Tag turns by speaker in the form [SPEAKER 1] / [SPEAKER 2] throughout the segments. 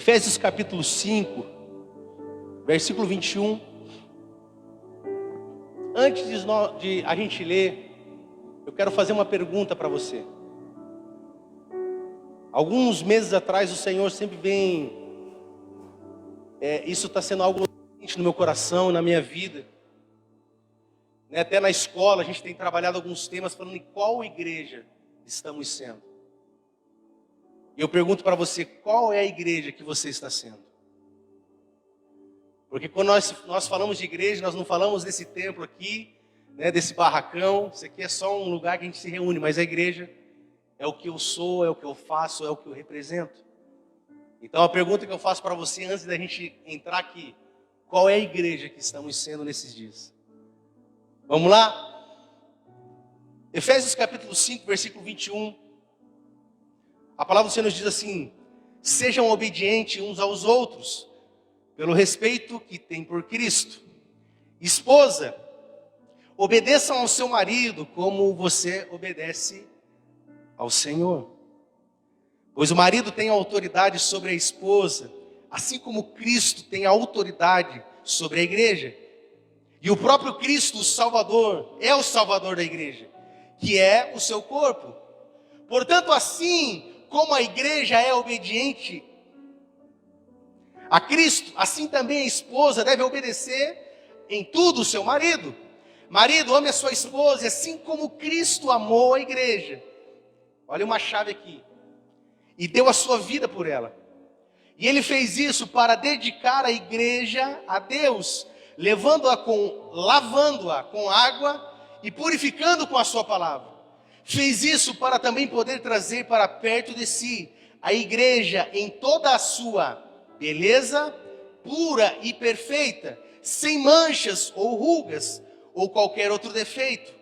[SPEAKER 1] Efésios capítulo 5, versículo 21. Antes de a gente ler, eu quero fazer uma pergunta para você. Alguns meses atrás o Senhor sempre vem, isso está sendo algo no meu coração, na minha vida. Até na escola a gente tem trabalhado alguns temas falando em qual igreja estamos sendo. E eu pergunto para você, qual é a igreja que você está sendo? Porque quando nós falamos de igreja, nós não falamos desse templo aqui, desse barracão. Isso aqui é só um lugar que a gente se reúne, mas a igreja é o que eu sou, é o que eu faço, é o que eu represento. Então a pergunta que eu faço para você antes da gente entrar aqui, qual é a igreja que estamos sendo nesses dias? Vamos lá? Efésios capítulo 5, versículo 21. A palavra do Senhor nos diz assim: sejam obedientes uns aos outros, pelo respeito que têm por Cristo. Esposa, obedeçam ao seu marido como você obedece ao Senhor. Pois o marido tem autoridade sobre a esposa, assim como Cristo tem autoridade sobre a igreja. E o próprio Cristo, o Salvador, é o Salvador da igreja, que é o seu corpo. Portanto, assim como a igreja é obediente a Cristo, assim também a esposa deve obedecer em tudo o seu marido. Marido, ame a sua esposa, assim como Cristo amou a igreja. Olha uma chave aqui. E deu a sua vida por ela. E ele fez isso para dedicar a igreja a Deus, lavando-a com água e purificando com a sua palavra. Fez isso para também poder trazer para perto de si a igreja em toda a sua beleza, pura e perfeita, sem manchas ou rugas ou qualquer outro defeito.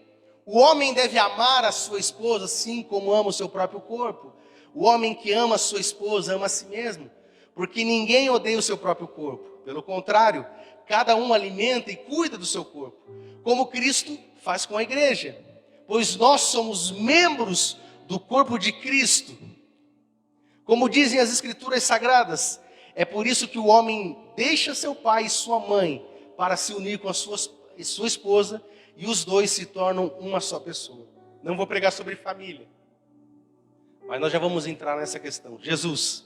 [SPEAKER 1] O homem deve amar a sua esposa assim como ama o seu próprio corpo. O homem que ama a sua esposa ama a si mesmo, porque ninguém odeia o seu próprio corpo. Pelo contrário, cada um alimenta e cuida do seu corpo, como Cristo faz com a igreja. Pois nós somos membros do corpo de Cristo. Como dizem as Escrituras Sagradas, é por isso que o homem deixa seu pai e sua mãe para se unir com a sua esposa, e os dois se tornam uma só pessoa. Não vou pregar sobre família, mas nós já vamos entrar nessa questão. Jesus,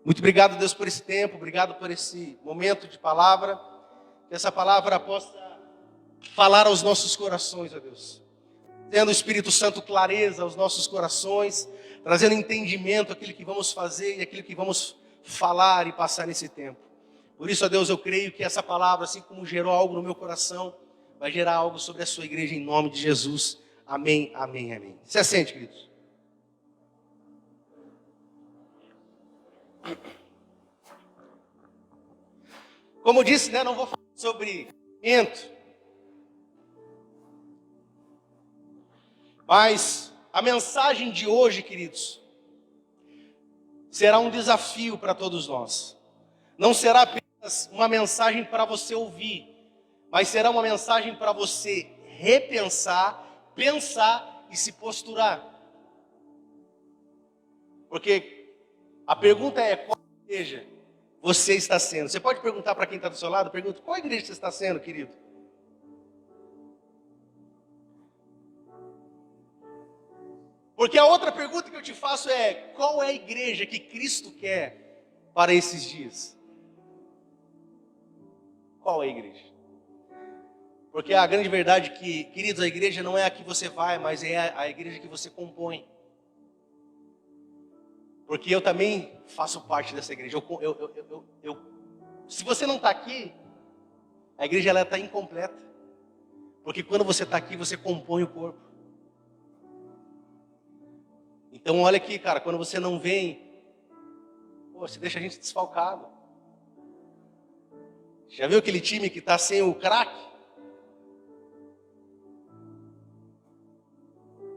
[SPEAKER 1] muito obrigado, Deus, por esse tempo, obrigado por esse momento de palavra, que essa palavra possa falar aos nossos corações, ó Deus, tendo o Espírito Santo clareza aos nossos corações, trazendo entendimento àquilo que vamos fazer e àquilo que vamos falar e passar nesse tempo. Por isso, ó Deus, eu creio que essa palavra, assim como gerou algo no meu coração, vai gerar algo sobre a sua igreja em nome de Jesus. Amém, amém, amém. Se assente, queridos. Como eu disse, não vou falar sobre casamento, mas a mensagem de hoje, queridos, será um desafio para todos nós. Não será apenas uma mensagem para você ouvir, mas será uma mensagem para você repensar, pensar e se posturar. Porque a pergunta é: qual igreja você está sendo? Você pode perguntar para quem está do seu lado, pergunta: qual igreja você está sendo, querido? Porque a outra pergunta que eu te faço é: qual é a igreja que Cristo quer para esses dias? Qual é a igreja? Porque a grande verdade é que, queridos, a igreja não é a que você vai, mas é a igreja que você compõe. Porque eu também faço parte dessa igreja. Se você não está aqui, a igreja está incompleta. Porque quando você está aqui, você compõe o corpo. Então olha aqui, cara, quando você não vem, você deixa a gente desfalcado. Já viu aquele time que está sem o craque?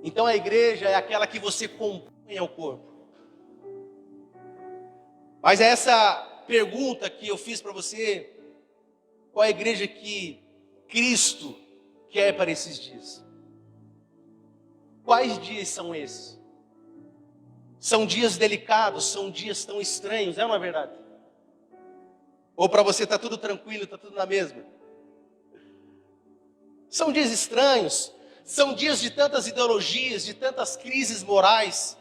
[SPEAKER 1] Então a igreja é aquela que você compõe ao corpo. Mas é essa pergunta que eu fiz para você: qual é a igreja que Cristo quer para esses dias? Quais dias são esses? São dias delicados, são dias tão estranhos, é ou não é verdade? Ou para você está tudo tranquilo, está tudo na mesma? São dias estranhos, são dias de tantas ideologias, de tantas crises morais.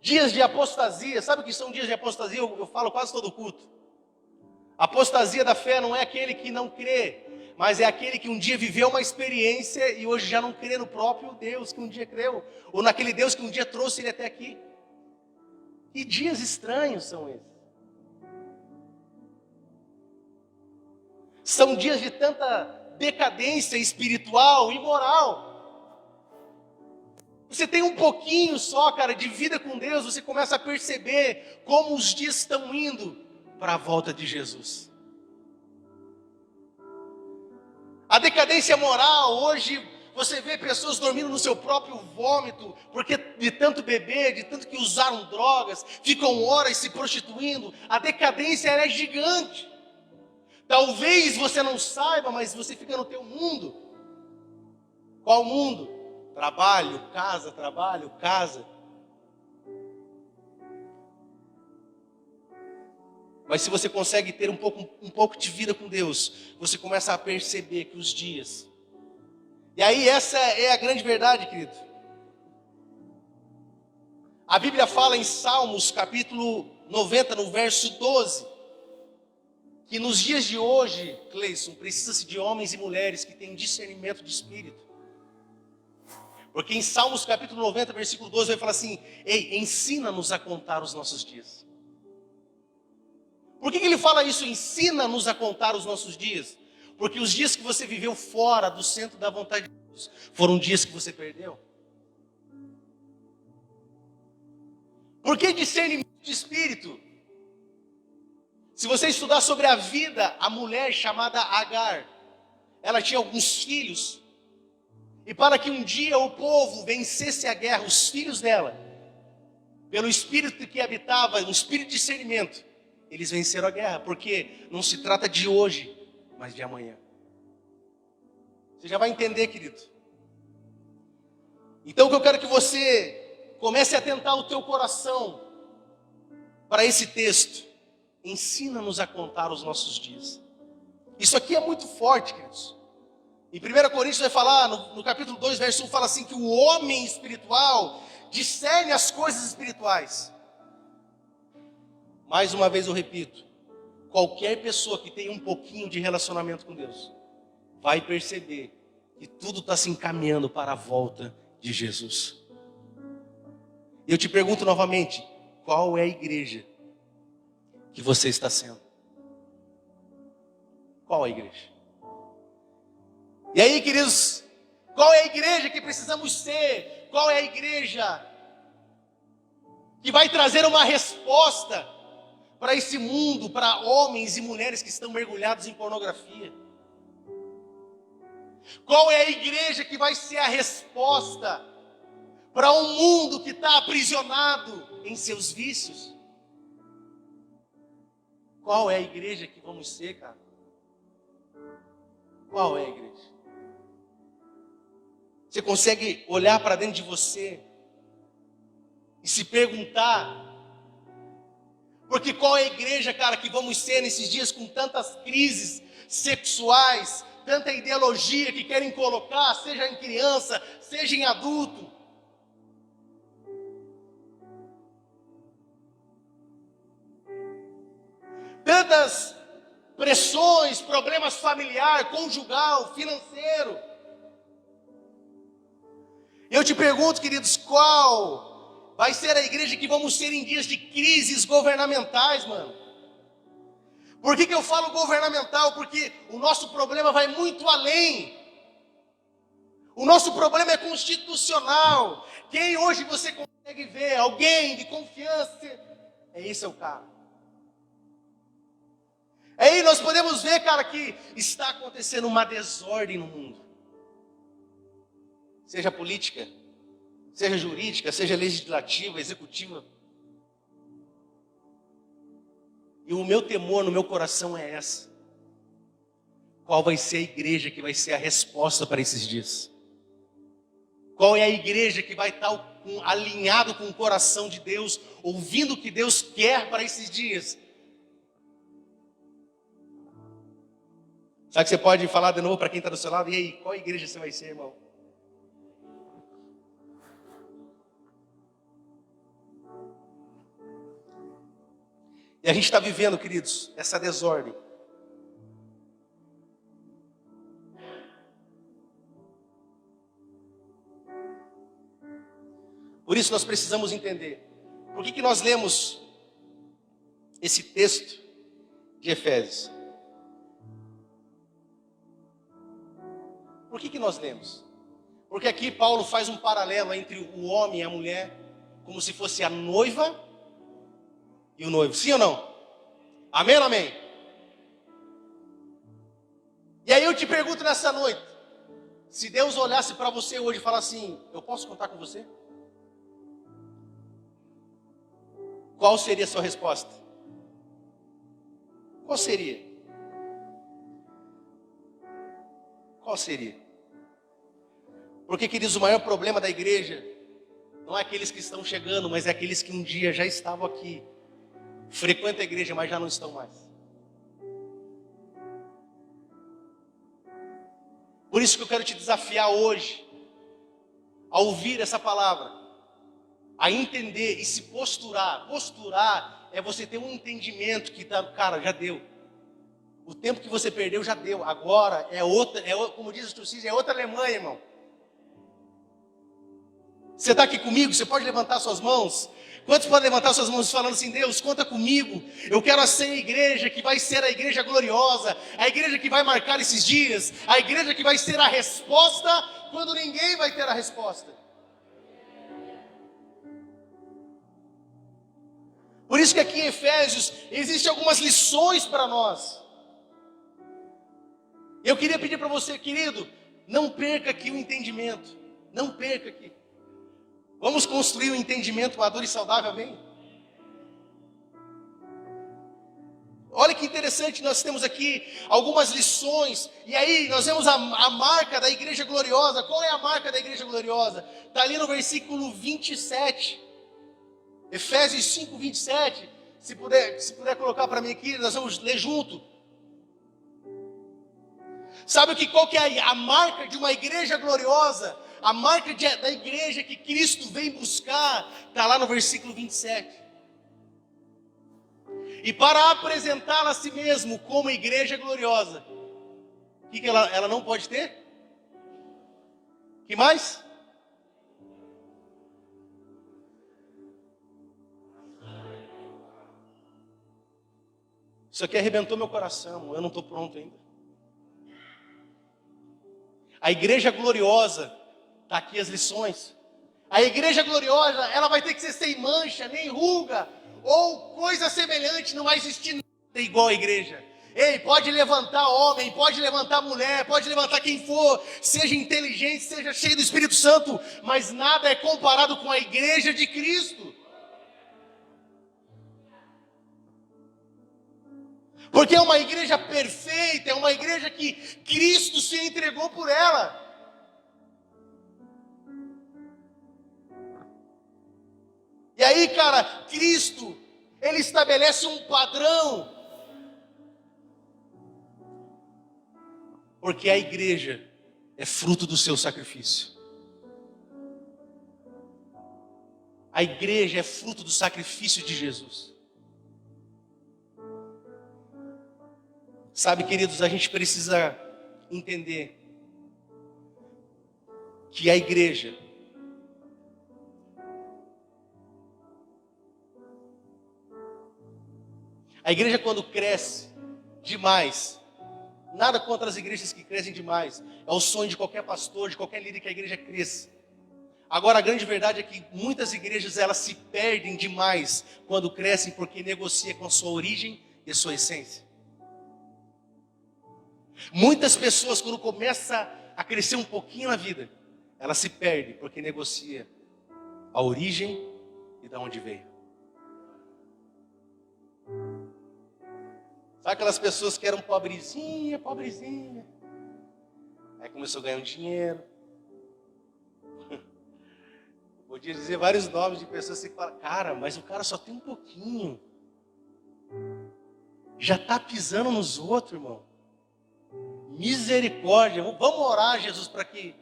[SPEAKER 1] Dias de apostasia, sabe o que são dias de apostasia? Eu falo quase todo culto. Apostasia da fé não é aquele que não crê, mas é aquele que um dia viveu uma experiência e hoje já não crê no próprio Deus que um dia creu, ou naquele Deus que um dia trouxe ele até aqui. Que dias estranhos são esses? São dias de tanta decadência espiritual e moral. Você tem um pouquinho só, cara, de vida com Deus, você começa a perceber como os dias estão indo para a volta de Jesus. A decadência moral, hoje você vê pessoas dormindo no seu próprio vômito, porque de tanto beber, de tanto que usaram drogas, ficam horas se prostituindo. A decadência ela é gigante. Talvez você não saiba, mas você fica no teu mundo. Qual mundo? Trabalho, casa. Mas se você consegue ter um pouco de vida com Deus, você começa a perceber que os dias... E aí essa é a grande verdade, querido. A Bíblia fala em Salmos, capítulo 90, no verso 12, que nos dias de hoje, Cleison, precisa-se de homens e mulheres que têm discernimento de espírito. Porque em Salmos capítulo 90, versículo 12, vai falar assim: ei, ensina-nos a contar os nossos dias. Por que ele fala isso? Ensina-nos a contar os nossos dias. Porque os dias que você viveu fora do centro da vontade de Deus, foram dias que você perdeu. Por que discernimento de espírito? Se você estudar sobre a vida, a mulher chamada Agar, ela tinha alguns filhos. E para que um dia o povo vencesse a guerra, os filhos dela, pelo espírito que habitava, um espírito de discernimento, eles venceram a guerra, porque não se trata de hoje, mas de amanhã. Você já vai entender, querido. Então o que eu quero que você comece a atentar o teu coração para esse texto. Ensina-nos a contar os nossos dias. Isso aqui é muito forte, queridos. Em 1 Coríntios vai falar, no capítulo 2, verso 1, fala assim, que o homem espiritual discerne as coisas espirituais. Mais uma vez eu repito, qualquer pessoa que tenha um pouquinho de relacionamento com Deus, vai perceber que tudo está se encaminhando para a volta de Jesus. E eu te pergunto novamente, qual é a igreja que você está sendo? Qual é a igreja? E aí, queridos, qual é a igreja que precisamos ser? Qual é a igreja que vai trazer uma resposta para esse mundo, para homens e mulheres que estão mergulhados em pornografia? Qual é a igreja que vai ser a resposta para um mundo que está aprisionado em seus vícios? Qual é a igreja que vamos ser, cara? Qual é a igreja? Você consegue olhar para dentro de você e se perguntar, porque qual é a igreja, cara, que vamos ser nesses dias com tantas crises sexuais, tanta ideologia que querem colocar, seja em criança, seja em adulto. Tantas pressões, problemas familiar, conjugal, financeiro. Eu te pergunto, queridos, qual vai ser a igreja que vamos ser em dias de crises governamentais, mano? Por que eu falo governamental? Porque o nosso problema vai muito além. O nosso problema é constitucional. Quem hoje você consegue ver? Alguém de confiança? É esse é o cara. Aí nós podemos ver, cara, que está acontecendo uma desordem no mundo. Seja política, seja jurídica, seja legislativa, executiva. E o meu temor no meu coração é essa. Qual vai ser a igreja que vai ser a resposta para esses dias? Qual é a igreja que vai estar alinhado com o coração de Deus, ouvindo o que Deus quer para esses dias? Sabe que você pode falar de novo para quem está do seu lado? E aí, qual igreja você vai ser, irmão? E a gente está vivendo, queridos, essa desordem. Por isso nós precisamos entender. Por que nós lemos esse texto de Efésios? Por que nós lemos? Porque aqui Paulo faz um paralelo entre o homem e a mulher, como se fosse a noiva e o noivo. Sim ou não? Amém ou amém? E aí eu te pergunto nessa noite, se Deus olhasse para você hoje e falasse assim, eu posso contar com você? Qual seria a sua resposta? Qual seria? Qual seria? Porque, queridos, o maior problema da igreja não é aqueles que estão chegando, mas é aqueles que um dia já estavam aqui, frequentam a igreja, mas já não estão mais. Por isso que eu quero te desafiar hoje, a ouvir essa palavra, a entender e se posturar. Posturar é você ter um entendimento que, cara, já deu. O tempo que você perdeu já deu. Agora é outra, como diz o Turcísio, é outra Alemanha, irmão. Você está aqui comigo? Você pode levantar suas mãos? Quantos podem levantar suas mãos falando assim, Deus, conta comigo. Eu quero ser a igreja que vai ser a igreja gloriosa, a igreja que vai marcar esses dias, a igreja que vai ser a resposta quando ninguém vai ter a resposta. Por isso que aqui em Efésios existem algumas lições para nós. Eu queria pedir para você, querido, não perca aqui o entendimento. Não perca aqui. Vamos construir um entendimento maduro e saudável, amém? Olha que interessante, nós temos aqui algumas lições. E aí nós vemos a marca da igreja gloriosa. Qual é a marca da igreja gloriosa? Está ali no versículo 27. Efésios 5, 27. Se puder colocar para mim aqui, nós vamos ler junto. Sabe qual que é a marca de uma igreja gloriosa? A marca da igreja que Cristo vem buscar, está lá no versículo 27. E para apresentá-la a si mesmo como igreja gloriosa, o que ela não pode ter? Que mais? Isso aqui arrebentou meu coração, eu não estou pronto ainda. A igreja gloriosa, está aqui as lições. A igreja gloriosa, ela vai ter que ser sem mancha, nem ruga, ou coisa semelhante, não vai existir nada igual a igreja. Ei, pode levantar homem, pode levantar mulher, pode levantar quem for, seja inteligente, seja cheio do Espírito Santo, mas nada é comparado com a igreja de Cristo. Porque é uma igreja perfeita, é uma igreja que Cristo se entregou por ela. E aí, cara, Cristo, Ele estabelece um padrão. Porque a igreja é fruto do seu sacrifício. A igreja é fruto do sacrifício de Jesus. Sabe, queridos, a gente precisa entender que a igreja quando cresce demais, nada contra as igrejas que crescem demais, é o sonho de qualquer pastor, de qualquer líder que a igreja cresça. Agora a grande verdade é que muitas igrejas elas se perdem demais quando crescem porque negociam com a sua origem e a sua essência. Muitas pessoas quando começam a crescer um pouquinho na vida, elas se perdem porque negocia a origem e de onde veio. Sabe aquelas pessoas que eram pobrezinha, aí começou a ganhar um dinheiro. Podia dizer vários nomes de pessoas que falam, cara, mas o cara só tem um pouquinho. Já está pisando nos outros, irmão. Misericórdia. Vamos orar, Jesus, para que...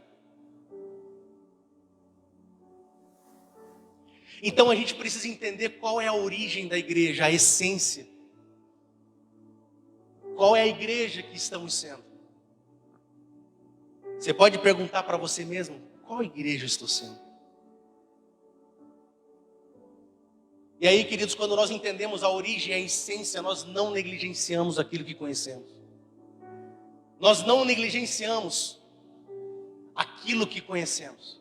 [SPEAKER 1] Então a gente precisa entender qual é a origem da igreja, a essência. Qual é a igreja que estamos sendo? Você pode perguntar para você mesmo, qual igreja eu estou sendo? E aí, queridos, quando nós entendemos a origem, a essência, nós não negligenciamos aquilo que conhecemos. Nós não negligenciamos aquilo que conhecemos.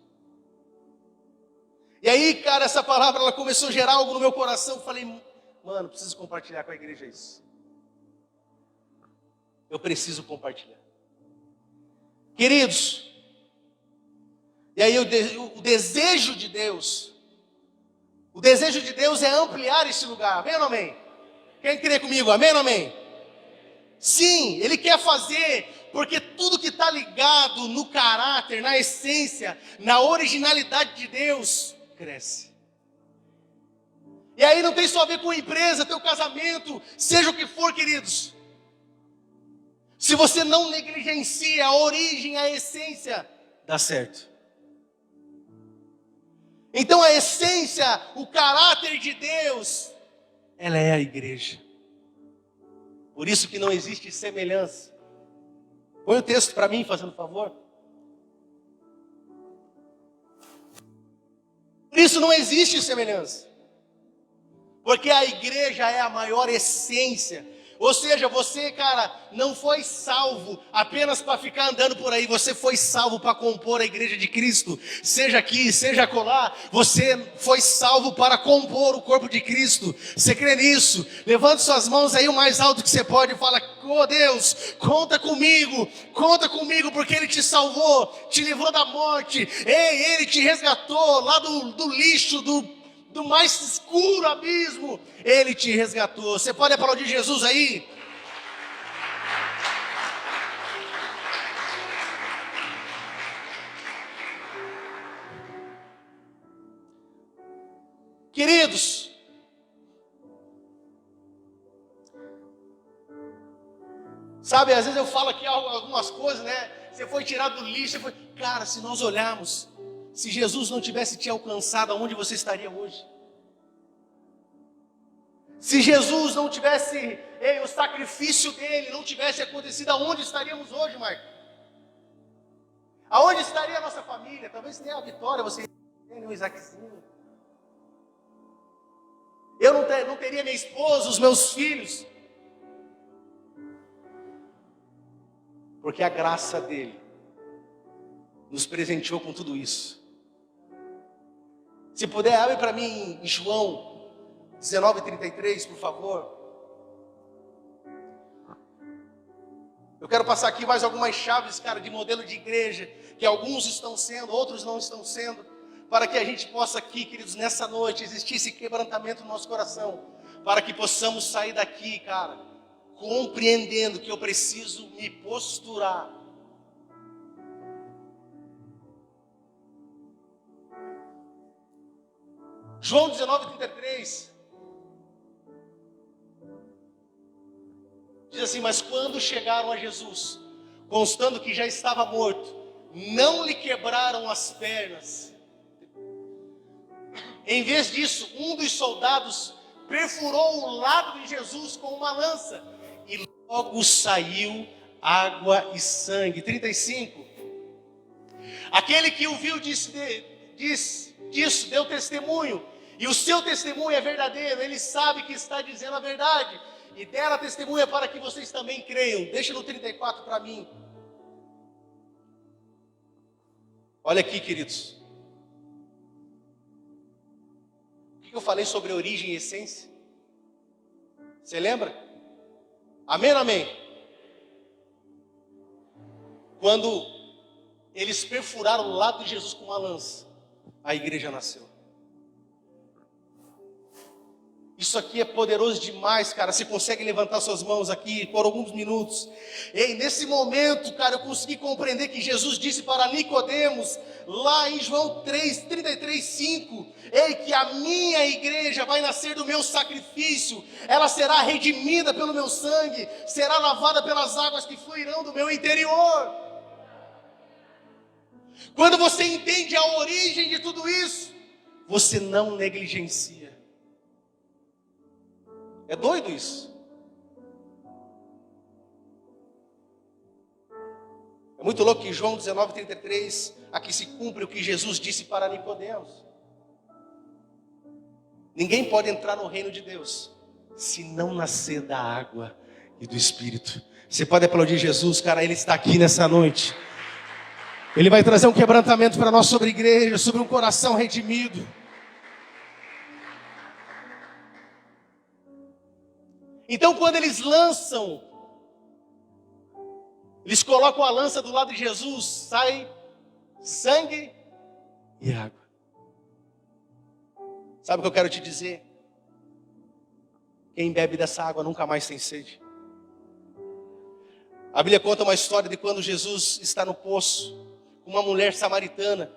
[SPEAKER 1] E aí, cara, essa palavra ela começou a gerar algo no meu coração. Eu falei, mano, preciso compartilhar com a igreja isso. Eu preciso compartilhar. Queridos, e aí o desejo de Deus é ampliar esse lugar. Amém ou não amém? Quem crê comigo? Amém ou não amém? Sim, Ele quer fazer, porque tudo que está ligado no caráter, na essência, na originalidade de Deus, cresce. E aí não tem só a ver com a empresa, teu casamento, seja o que for, queridos. Se você não negligencia a origem, a essência, dá certo. Então a essência, o caráter de Deus, ela é a igreja. Por isso que não existe semelhança. Põe o texto para mim, fazendo favor. Por isso não existe semelhança. Porque a igreja é a maior essência. Ou seja, você, cara, não foi salvo apenas para ficar andando por aí. Você foi salvo para compor a igreja de Cristo. Seja aqui, seja acolá. Você foi salvo para compor o corpo de Cristo. Você crê nisso? Levante suas mãos aí o mais alto que você pode e fala, oh Deus, conta comigo, porque Ele te salvou, te livrou da morte. Ei, Ele te resgatou lá do lixo, do mais escuro abismo, Ele te resgatou. Você pode aplaudir Jesus aí? Queridos, sabe, às vezes eu falo aqui algumas coisas, né? Você foi tirado do lixo, Cara, se nós olharmos, se Jesus não tivesse te alcançado, aonde você estaria hoje? Se Jesus não tivesse, o sacrifício dele não tivesse acontecido, aonde estaríamos hoje, Marco? Aonde estaria a nossa família? Talvez tenha a Vitória, você tenha o Isaaczinho. Eu não teria minha esposa, os meus filhos. Porque a graça dele nos presenteou com tudo isso. Se puder, abre para mim em João 19:33, por favor. Eu quero passar aqui mais algumas chaves, cara, de modelo de igreja, que alguns estão sendo, outros não estão sendo, para que a gente possa aqui, queridos, nessa noite, existir esse quebrantamento no nosso coração, para que possamos sair daqui, cara, compreendendo que eu preciso me posturar. João 19:33 diz assim, mas quando chegaram a Jesus, constando que já estava morto, não lhe quebraram as pernas. Em vez disso, um dos soldados perfurou o lado de Jesus com uma lança, e logo saiu água e sangue. 35. Aquele que o viu disso, deu testemunho, e o seu testemunho é verdadeiro, ele sabe que está dizendo a verdade, e dela testemunha para que vocês também creiam. Deixa no 34 para mim. Olha aqui, queridos. O que eu falei sobre origem e essência? Você lembra? Amém ou amém? Quando eles perfuraram o lado de Jesus com uma lança, a igreja nasceu. Isso aqui é poderoso demais, cara. Você consegue levantar suas mãos aqui por alguns minutos? Ei, nesse momento, cara, eu consegui compreender que Jesus disse para Nicodemos, lá em João 3:33:5, ei, que a minha igreja vai nascer do meu sacrifício, ela será redimida pelo meu sangue, será lavada pelas águas que fluirão do meu interior. Quando você entende a origem de tudo isso, você não negligencia. É doido isso. É muito louco que em João 19:33, aqui se cumpre o que Jesus disse para Nicodemos. Ninguém pode entrar no reino de Deus se não nascer da água e do Espírito. Você pode aplaudir Jesus, cara, Ele está aqui nessa noite. Ele vai trazer um quebrantamento para nós sobre a igreja, sobre um coração redimido. Então, quando eles colocam a lança do lado de Jesus, sai sangue e água. Sabe o que eu quero te dizer? Quem bebe dessa água nunca mais tem sede. A Bíblia conta uma história de quando Jesus está no poço, com uma mulher samaritana.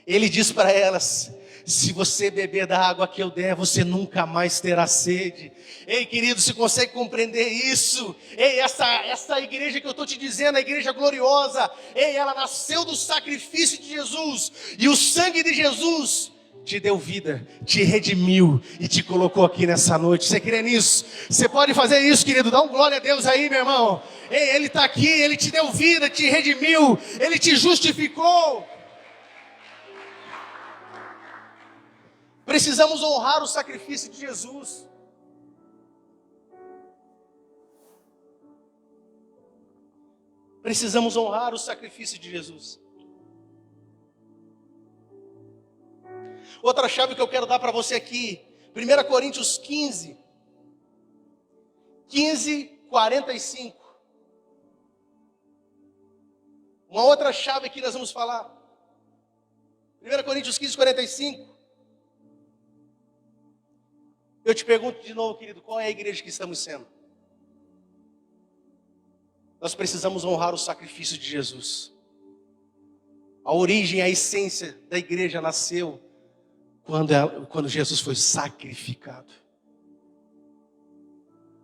[SPEAKER 1] Ele diz para elas: se você beber da água que eu der, você nunca mais terá sede. Ei, querido, você consegue compreender isso? Ei, essa igreja que eu estou te dizendo, a igreja gloriosa, ei, ela nasceu do sacrifício de Jesus, e o sangue de Jesus te deu vida, te redimiu e te colocou aqui nessa noite. Você crê nisso? Você pode fazer isso, querido? Dá um glória a Deus aí, meu irmão. Ei, Ele está aqui, Ele te deu vida, te redimiu, Ele te justificou. Precisamos honrar o sacrifício de Jesus. Precisamos honrar o sacrifício de Jesus. Outra chave que eu quero dar para você aqui, 1 Coríntios 15:45. Uma outra chave que nós vamos falar. 1 Coríntios 15:45. Eu te pergunto de novo, querido, qual é a igreja que estamos sendo? Nós precisamos honrar o sacrifício de Jesus. A origem, a essência da igreja nasceu quando Jesus foi sacrificado.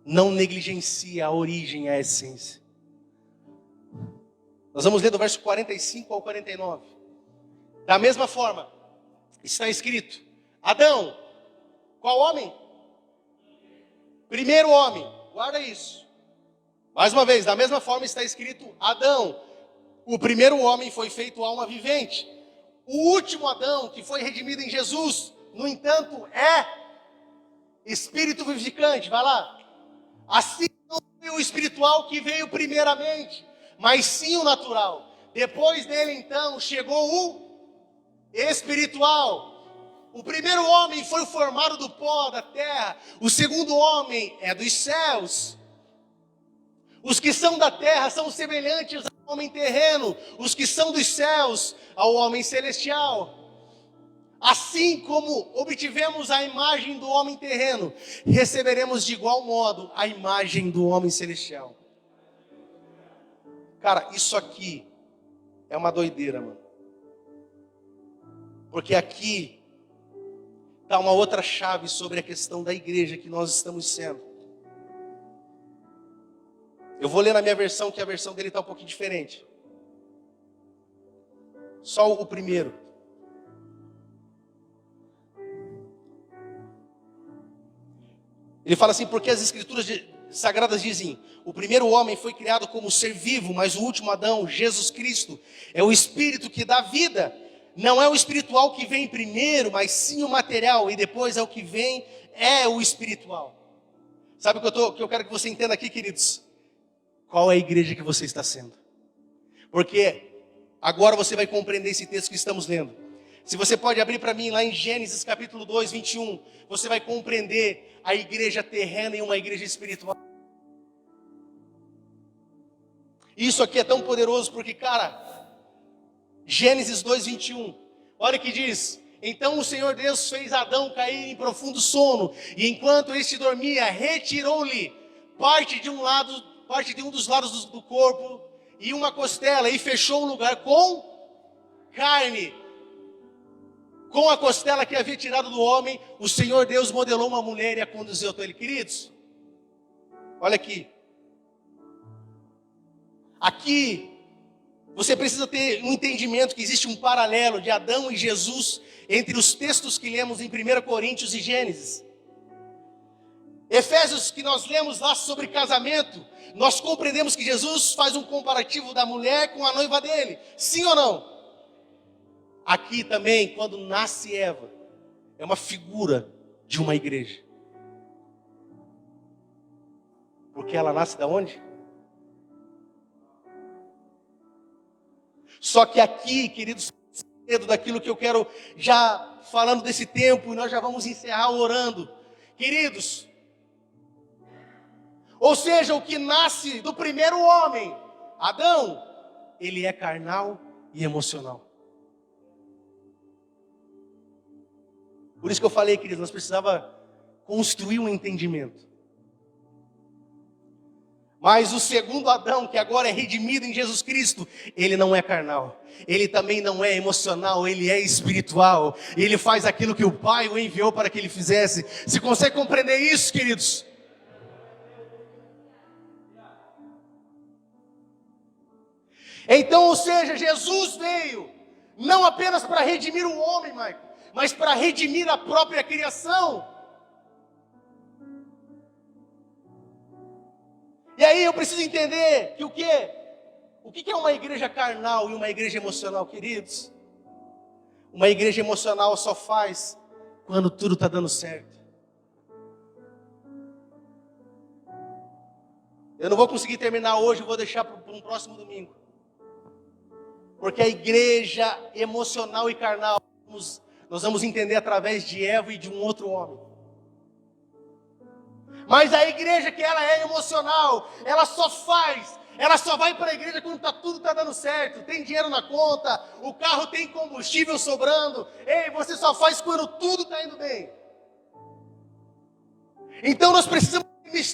[SPEAKER 1] Não negligencia a origem e a essência. Nós vamos ler do verso 45 ao 49. Da mesma forma, está escrito: Adão, qual homem? Primeiro homem, guarda isso. Mais uma vez, da mesma forma está escrito: Adão, o primeiro homem, foi feito alma vivente. O último Adão, que foi redimido em Jesus, no entanto, é espírito vivificante. Vai lá. Assim não foi o espiritual que veio primeiramente, mas sim o natural. Depois dele, então, chegou o espiritual. O primeiro homem foi formado do pó da terra. O segundo homem é dos céus. Os que são da terra são semelhantes ao homem terreno. Os que são dos céus, ao homem celestial. Assim como obtivemos a imagem do homem terreno, receberemos de igual modo a imagem do homem celestial. Cara, isso aqui é uma doideira, mano. Porque aqui está uma outra chave sobre a questão da igreja que nós estamos sendo. Eu vou ler na minha versão, que a versão dele está um pouquinho diferente. Só o primeiro. Ele fala assim: porque as escrituras sagradas dizem: o primeiro homem foi criado como ser vivo, mas o último Adão, Jesus Cristo, é o espírito que dá vida. Não é o espiritual que vem primeiro, mas sim o material, e depois é o que vem, é o espiritual. Sabe o que eu quero que você entenda aqui, queridos? Qual é a igreja que você está sendo? Porque agora você vai compreender esse texto que estamos lendo. Se você pode abrir para mim lá em Gênesis capítulo 2, 21, você vai compreender a igreja terrena e uma igreja espiritual. Isso aqui é tão poderoso porque, cara, Gênesis 2, 21, olha o que diz: Então o Senhor Deus fez Adão cair em profundo sono, e enquanto este dormia, retirou-lhe parte de um dos lados do corpo e uma costela, e fechou o lugar com carne. Com a costela que havia tirado do homem, o Senhor Deus modelou uma mulher e a conduziu até ele. Queridos, olha aqui. Aqui, você precisa ter um entendimento que existe um paralelo de Adão e Jesus entre os textos que lemos em 1 Coríntios e Gênesis. Efésios, que nós lemos lá sobre casamento, nós compreendemos que Jesus faz um comparativo da mulher com a noiva dele. Sim ou não? Aqui também, quando nasce Eva, é uma figura de uma igreja. Porque ela nasce da onde? Só que aqui, queridos, daquilo que eu quero já falando desse tempo, e nós já vamos encerrar orando. Queridos, ou seja, o que nasce do primeiro homem, Adão, ele é carnal e emocional. Por isso que eu falei, queridos, nós precisávamos construir um entendimento. Mas o segundo Adão, que agora é redimido em Jesus Cristo, ele não é carnal. Ele também não é emocional, ele é espiritual. Ele faz aquilo que o Pai o enviou para que ele fizesse. Você consegue compreender isso, queridos? Então, ou seja, Jesus veio não apenas para redimir o homem, Michael, mas para redimir a própria criação. E aí eu preciso entender que o que é uma igreja carnal e uma igreja emocional, queridos? Uma igreja emocional só faz quando tudo está dando certo. Eu não vou conseguir terminar hoje, eu vou deixar para um próximo domingo. Porque a igreja emocional e carnal, nós vamos entender através de Eva e de um outro homem. Mas a igreja que ela é emocional, ela só vai para a igreja quando tudo está dando certo, tem dinheiro na conta, o carro tem combustível sobrando. Ei, você só faz quando tudo está indo bem. Então nós precisamos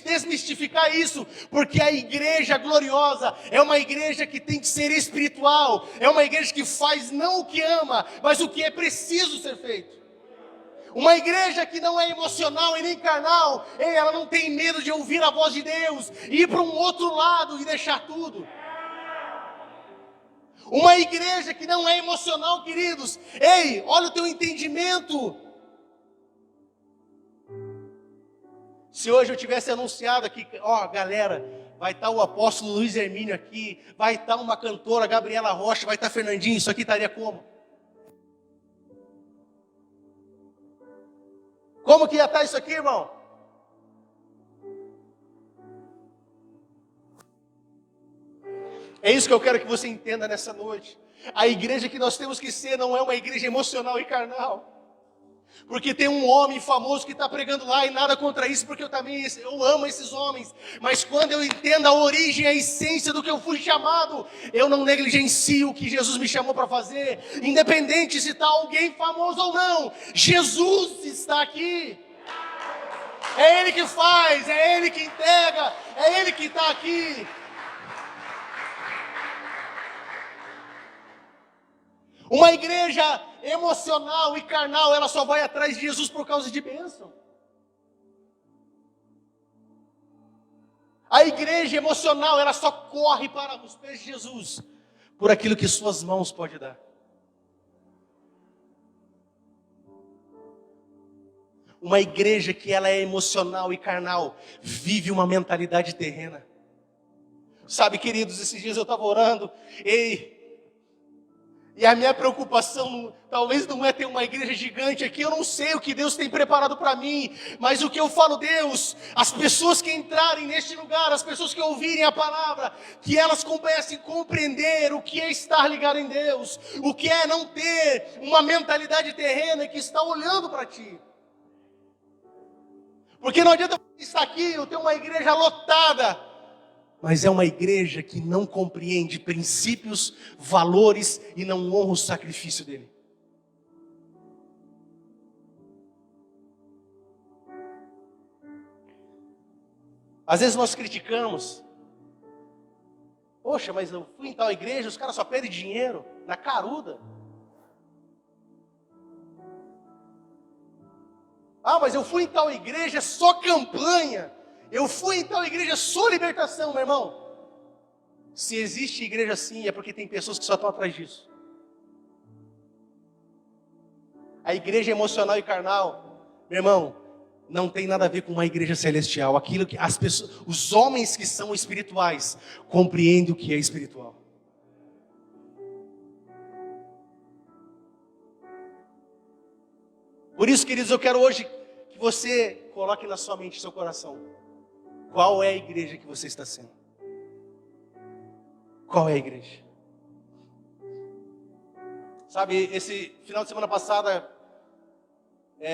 [SPEAKER 1] desmistificar isso, porque a igreja gloriosa é uma igreja que tem que ser espiritual, é uma igreja que faz não o que ama, mas o que é preciso ser feito. Uma igreja que não é emocional e nem carnal, ela não tem medo de ouvir a voz de Deus, ir para um outro lado e deixar tudo. Uma igreja que não é emocional, queridos, olha o teu entendimento. Se hoje eu tivesse anunciado aqui, galera, vai estar o apóstolo Luiz Hermínio aqui, vai estar uma cantora, Gabriela Rocha, vai estar Fernandinho, isso aqui estaria como? Como que ia estar isso aqui, irmão? É isso que eu quero que você entenda nessa noite. A igreja que nós temos que ser não é uma igreja emocional e carnal. Porque tem um homem famoso que está pregando lá, e nada contra isso, porque eu amo esses homens. Mas quando eu entendo a origem, a essência do que eu fui chamado, eu não negligencio o que Jesus me chamou para fazer. Independente se está alguém famoso ou não, Jesus está aqui. É Ele que faz, é Ele que entrega, é Ele que está aqui. Uma igreja emocional e carnal, ela só vai atrás de Jesus por causa de bênção. A igreja emocional, ela só corre para os pés de Jesus por aquilo que suas mãos podem dar. Uma igreja que ela é emocional e carnal, vive uma mentalidade terrena. Sabe, queridos, esses dias eu estava orando, e a minha preocupação talvez não é ter uma igreja gigante aqui. Eu não sei o que Deus tem preparado para mim, mas o que eu falo, Deus, as pessoas que entrarem neste lugar, as pessoas que ouvirem a palavra, que elas comecem a compreender o que é estar ligado em Deus, o que é não ter uma mentalidade terrena que está olhando para ti. Porque não adianta você estar aqui, eu tenho uma igreja lotada, mas é uma igreja que não compreende princípios, valores e não honra o sacrifício dele. Às vezes nós criticamos. Poxa, mas eu fui em tal igreja, os caras só pedem dinheiro, na caruda. Ah, mas eu fui em tal igreja, é só campanha. Eu fui em tal igreja, só libertação, meu irmão. Se existe igreja assim, é porque tem pessoas que só estão atrás disso. A igreja emocional e carnal, meu irmão, não tem nada a ver com uma igreja celestial. Aquilo que as pessoas, os homens que são espirituais, compreendem o que é espiritual. Por isso, queridos, eu quero hoje que você coloque na sua mente, no seu coração, qual é a igreja que você está sendo? Qual é a igreja? Sabe, esse final de semana passada,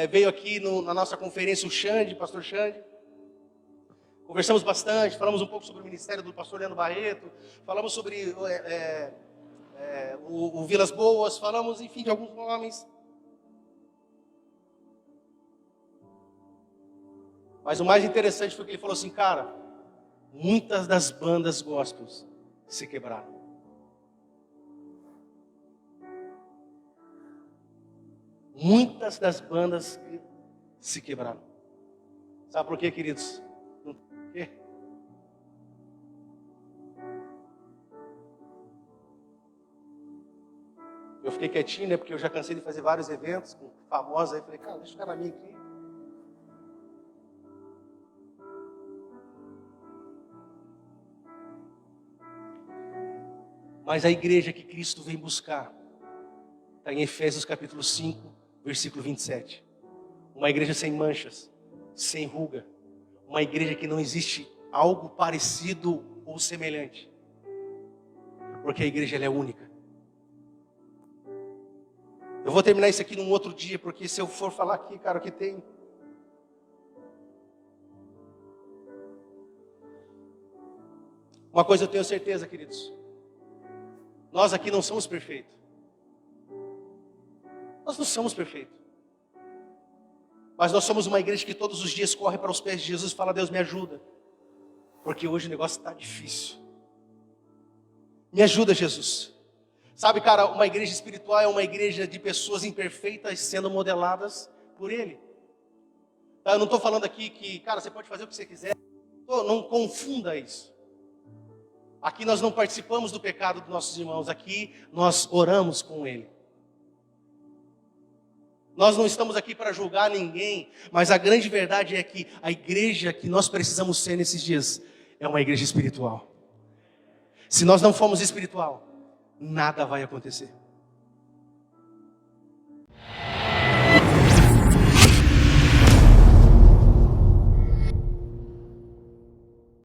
[SPEAKER 1] veio aqui na nossa conferência o Xande, pastor Xande. Conversamos bastante, falamos um pouco sobre o ministério do pastor Leandro Barreto, falamos sobre o Vilas Boas, falamos, enfim, de alguns nomes. Mas o mais interessante foi que ele falou assim, cara, muitas das bandas gospels se quebraram. Muitas das bandas se quebraram. Sabe por quê, queridos? Por quê? Eu fiquei quietinho, né? Porque eu já cansei de fazer vários eventos com famosos. Aí falei, cara, deixa o cara na minha aqui. Mas a igreja que Cristo vem buscar está em Efésios capítulo 5, versículo 27. Uma igreja sem manchas, sem ruga. Uma igreja que não existe algo parecido ou semelhante. Porque a igreja ela é única. Eu vou terminar isso aqui num outro dia, porque se eu for falar aqui, cara, o que tem... Uma coisa eu tenho certeza, queridos. Nós aqui não somos perfeitos. Nós não somos perfeitos. Mas nós somos uma igreja que todos os dias corre para os pés de Jesus e fala, Deus me ajuda. Porque hoje o negócio está difícil. Me ajuda, Jesus. Sabe, cara, uma igreja espiritual é uma igreja de pessoas imperfeitas sendo modeladas por Ele. Tá? Eu não estou falando aqui que, cara, você pode fazer o que você quiser. Não confunda isso. Aqui nós não participamos do pecado dos nossos irmãos. Aqui nós oramos com Ele. Nós não estamos aqui para julgar ninguém, mas a grande verdade é que a igreja que nós precisamos ser nesses dias é uma igreja espiritual. Se nós não formos espiritual, nada vai acontecer.